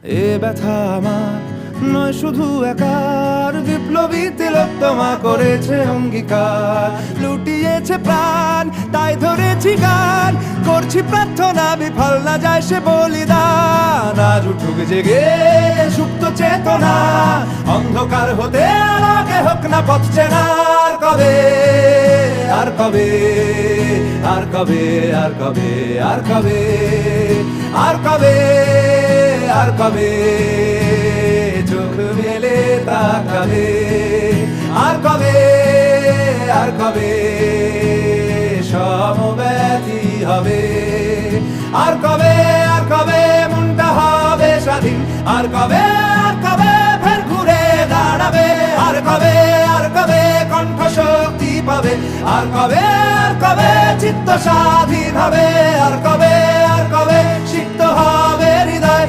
এ ব্যথা আমার নয় শুধু একার, বিপ্লবী তিলোত্তমা করেছে অঙ্গীকার। লুটিয়েছে প্রাণ তাই ধরেছি গান, করছি প্রার্থনা বিফল না যায় সে বলিদান। আজ উঠুক জেগে সুপ্ত চেতনা, অন্ধকার হতে আলোকে হোক না পথ চেনা। আর কবে, আর কবে, আর কবে, আর কবে, আর কবে, আর কবে, আর কবে চোখ মেলে তাকাবে। আর কবে, আর কবে সমব্যথী হবে। আর কবে, আর কবে মনটা হবে স্বাধীন। আর কবে, আর কবে ফের ঘুরে দাঁড়াবে। আর কবে, আর কবে কণ্ঠ শক্তি পাবে। আর কবে, আর কবে চিত্ত স্বাধীন হবে। আর কবে, আর কবে